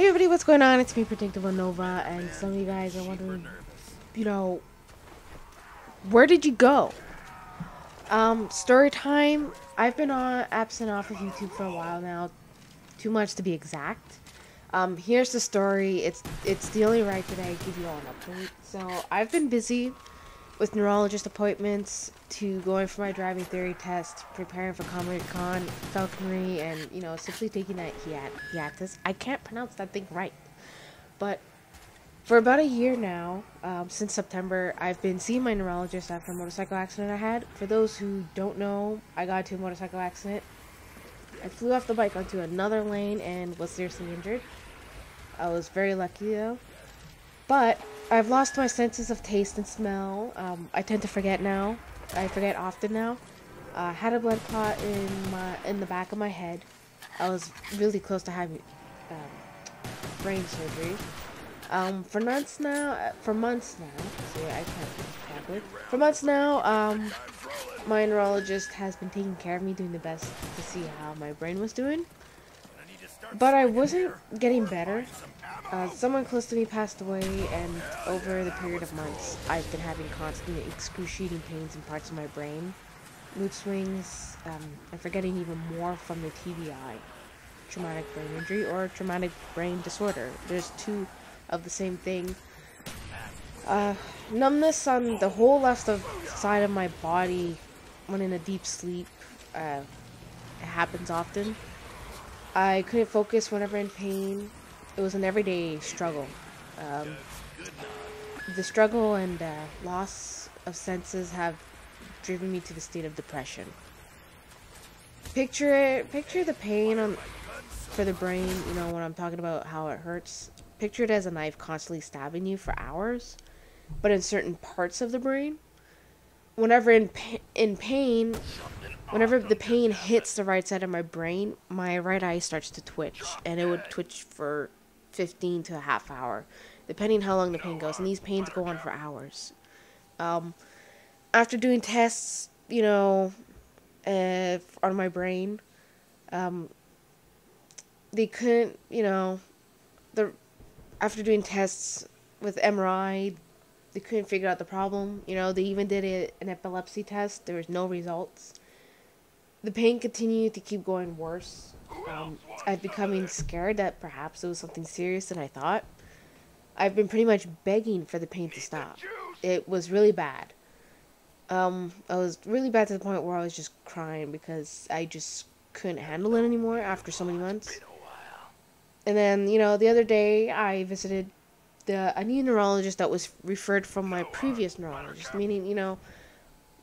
Hey everybody, what's going on? It's me, PredictableNOVA, and some of you guys are wondering, where did you go? Story time. I've been absent off of YouTube for a while now, too much to be exact. Here's the story. It's the only right that I give you all an update. So I've been busy with neurologist appointments, to going for my driving theory test, preparing for Comic-Con, falconry, and, simply taking that hiatus. I can't pronounce that thing right. But for about a year now, since September, I've been seeing my neurologist after a motorcycle accident I had. For those who don't know, I got into a motorcycle accident. I flew off the bike onto another lane and was seriously injured. I was very lucky though. But I've lost my senses of taste and smell. I tend to forget now. I forget often now. Had a blood clot in the back of my head. I was really close to having brain surgery. For months now. See, I can't exactly. For months now. My neurologist has been taking care of me, doing the best to see how my brain was doing. But I wasn't getting better. Someone close to me passed away, and over the period of months, I've been having constant excruciating pains in parts of my brain, mood swings, and forgetting even more from the TBI, traumatic brain injury, or traumatic brain disorder. There's two of the same thing. Numbness on the whole left side of my body when in a deep sleep. It happens often. I couldn't focus whenever in pain. It was an everyday struggle. The struggle and loss of senses have driven me to the state of depression. Picture the pain for the brain, when I'm talking about how it hurts. Picture it as a knife constantly stabbing you for hours, but in certain parts of the brain. Whenever in pain, whenever the pain hits the right side of my brain, my right eye starts to twitch, and it would twitch for 15 to a half hour, depending how long the pain goes, and these pains go on for hours. After doing tests, on my brain, they couldn't, after doing tests with MRI, they couldn't figure out the problem. They even did an epilepsy test. There was no results. The pain continued to keep going worse. I'm becoming scared that perhaps it was something serious than I thought. I've been pretty much begging for the pain to stop. It was really bad. I was really bad to the point where I was just crying because I just couldn't handle it anymore after so many months. And then, the other day I visited a new neurologist that was referred from my previous neurologist, meaning,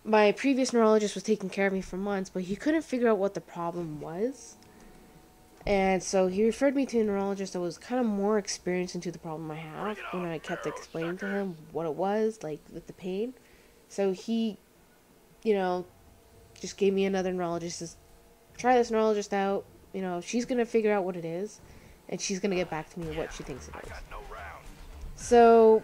my previous neurologist was taking care of me for months, but he couldn't figure out what the problem was. And so he referred me to a neurologist that was kind of more experienced into the problem I have, when I kept explaining to him what it was, like with the pain. So he, just gave me another neurologist. Says, try this neurologist out. She's going to figure out what it is, and she's going to get back to me what she thinks it is. So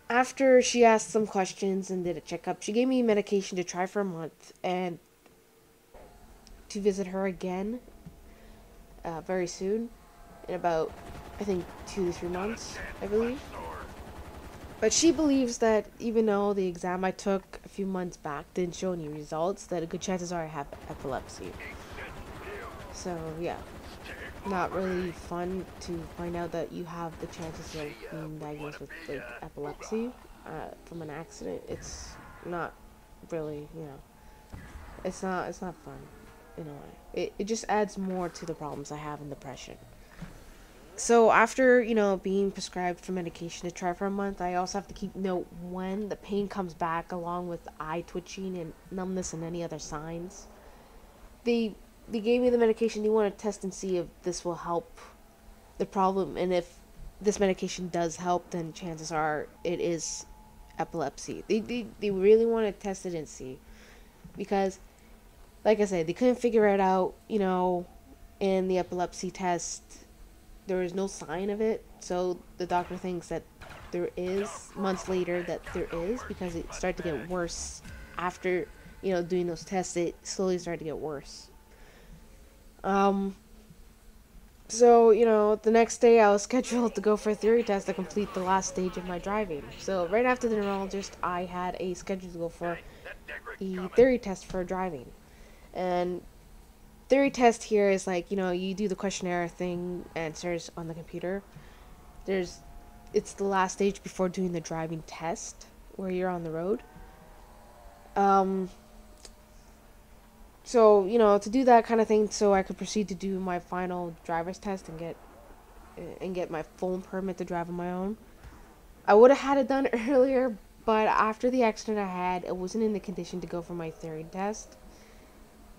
after she asked some questions and did a checkup, she gave me medication to try for a month, and to visit her again very soon, in about, I think, 2 to 3 months, I believe. But she believes that even though the exam I took a few months back didn't show any results, that a good chances are I have epilepsy. So yeah, not really fun to find out that you have the chances of being diagnosed with like epilepsy from an accident. It's not really, it's not fun in a way. It just adds more to the problems I have in depression. So after, being prescribed for medication to try for a month, I also have to keep note when the pain comes back, along with eye twitching and numbness and any other signs. They gave me the medication. They want to test and see if this will help the problem, and if this medication does help, then chances are it is epilepsy. They really want to test it and see, because, like I said, they couldn't figure it out, in the epilepsy test. There is no sign of it, so the doctor thinks that there is, months later, that there is, because it started to get worse after, doing those tests. It slowly started to get worse. So, you know, the next day I was scheduled to go for a theory test to complete the last stage of my driving. So, right after the neurologist, I had a schedule to go for the theory test for driving. And theory test here is like, you know, you do the questionnaire thing, answers on the computer. There's, it's the last stage before doing the driving test, where you're on the road. So, you know, to do that kind of thing so I could proceed to do my final driver's test and get my full permit to drive on my own. I would have had it done earlier, but after the accident I had, I wasn't in the condition to go for my theory test.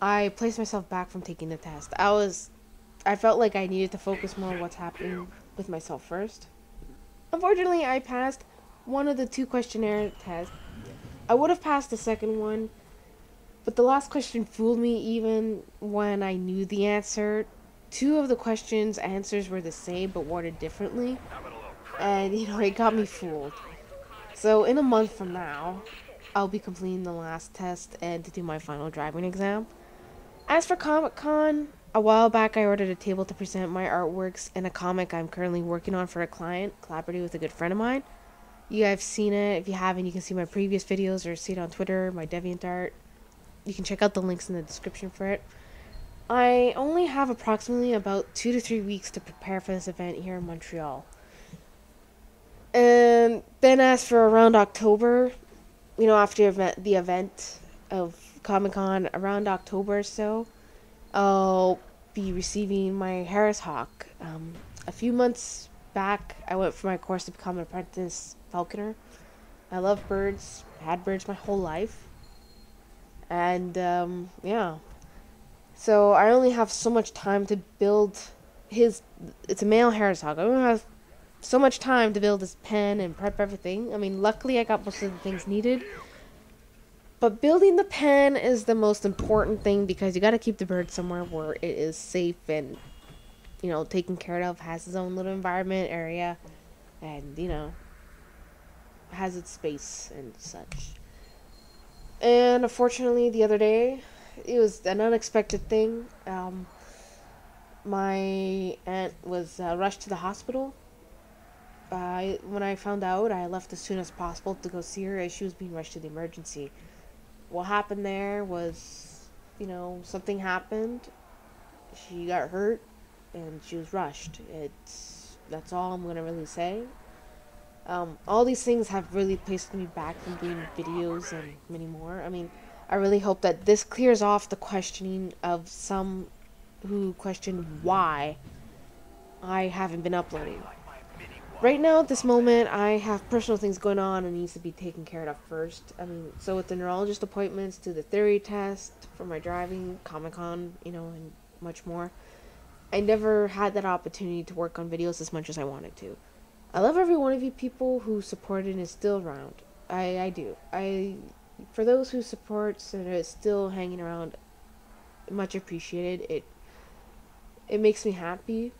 I placed myself back from taking the test. I felt like I needed to focus more on what's happening with myself first. Unfortunately, I passed one of the 2 questionnaire tests. I would have passed the second one, but the last question fooled me even when I knew the answer. 2 of the questions' answers were the same but worded differently. And, you know, it got me fooled. So, in a month from now, I'll be completing the last test and to do my final driving exam. As for Comic-Con, a while back I ordered a table to present my artworks in a comic I'm currently working on for a client, collaborating with a good friend of mine. You guys have seen it. If you haven't, you can see my previous videos or see it on Twitter, my DeviantArt. You can check out the links in the description for it. I only have approximately about 2 to 3 weeks to prepare for this event here in Montreal. And then as for around October, you know, after the event of Comic-Con, around October or so, I'll be receiving my Harris Hawk. A few months back, I went for my course to become an apprentice falconer. I love birds, had birds my whole life. And, yeah. So I only have so much time to build it's a male Harris Hawk. I only have so much time to build his pen and prep everything. I mean, luckily I got most of the things needed. But building the pen is the most important thing because you gotta keep the bird somewhere where it is safe and, you know, taken care of, has its own little environment area, and, you know, has its space and such. And unfortunately, the other day, it was an unexpected thing. My aunt was rushed to the hospital. When I found out, I left as soon as possible to go see her as she was being rushed to the emergency. What happened there was, you know, something happened. She got hurt, and she was rushed. That's all I'm gonna really say. All these things have really placed me back from doing videos and many more. I mean, I really hope that this clears off the questioning of some who questioned why I haven't been uploading. Right now, at this moment, I have personal things going on and needs to be taken care of first. I mean, so with the neurologist appointments to the theory test for my driving, Comic-Con, you know, and much more, I never had that opportunity to work on videos as much as I wanted to. I love every one of you people who supported and is still around. I do. For those who support and are still hanging around, much appreciated. It makes me happy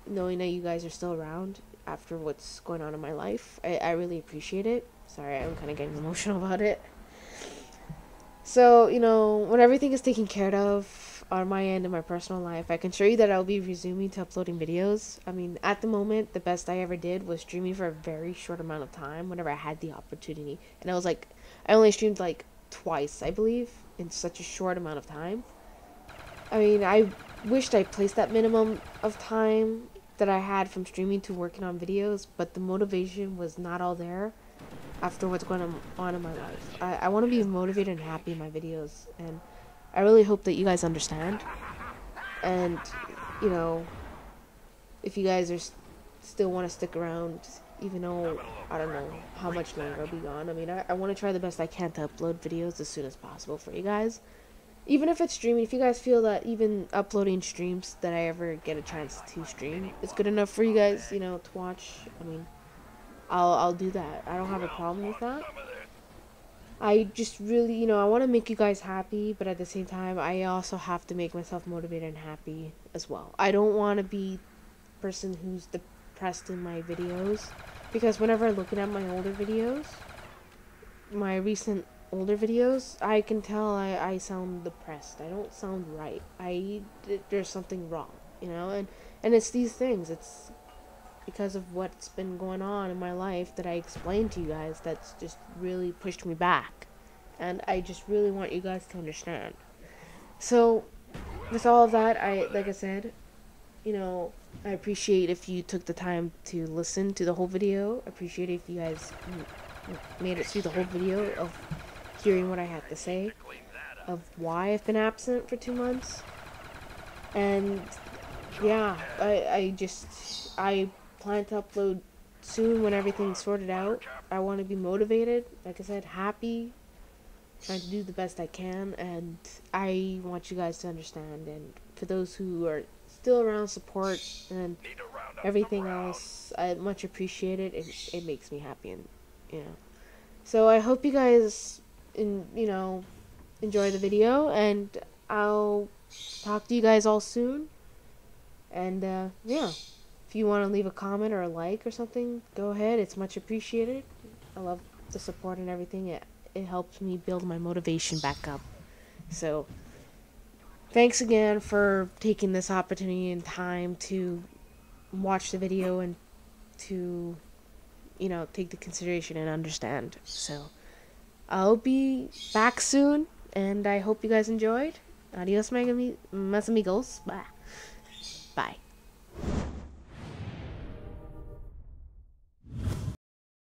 knowing that you guys are still around after what's going on in my life. I really appreciate it. Sorry, I'm kind of getting emotional about it. So, you know, when everything is taken care of on my end in my personal life, I can assure you that I'll be resuming to uploading videos. I mean, at the moment, the best I ever did was streaming for a very short amount of time whenever I had the opportunity. And I only streamed like twice, I believe, in such a short amount of time. I mean, I wished I placed that minimum of time that I had from streaming to working on videos, but the motivation was not all there after what's going on in my life. I want to be motivated and happy in my videos, and I really hope that you guys understand. And, you know, if you guys are still want to stick around, even though I don't know how much longer I'll be gone, I mean, I want to try the best I can to upload videos as soon as possible for you guys. Even if it's streaming, if you guys feel that even uploading streams that I ever get a chance to stream is good enough for you guys, you know, to watch, I mean, I'll do that. I don't have a problem with that. I just really, you know, I want to make you guys happy, but at the same time, I also have to make myself motivated and happy as well. I don't want to be the person who's depressed in my videos, because whenever I'm looking at my older videos, my recent older videos, I can tell I sound depressed. I don't sound right. There's something wrong, you know, and And it's these things, it's because of what's been going on in my life that I explained to you guys that's just really pushed me back. And I just really want you guys to understand. So, with all of that, like I said, I appreciate if you took the time to listen to the whole video. I appreciate if you guys made it through the whole video of hearing what I had to say, of why I've been absent for 2 months. And yeah, I plan to upload soon when everything's sorted out. I want to be motivated, like I said, happy, trying to do the best I can, and I want you guys to understand. And for those who are still around, support and everything else, I much appreciate it. It makes me happy, and So I hope you guys enjoy the video, and I'll talk to you guys all soon. And yeah, if you want to leave a comment or a like or something, go ahead. It's much appreciated. I love the support and everything. It helps me build my motivation back up. So thanks again for taking this opportunity and time to watch the video and to take the consideration and understand. So I'll be back soon, and I hope you guys enjoyed. Adios, mis amigos. Bye. Bye.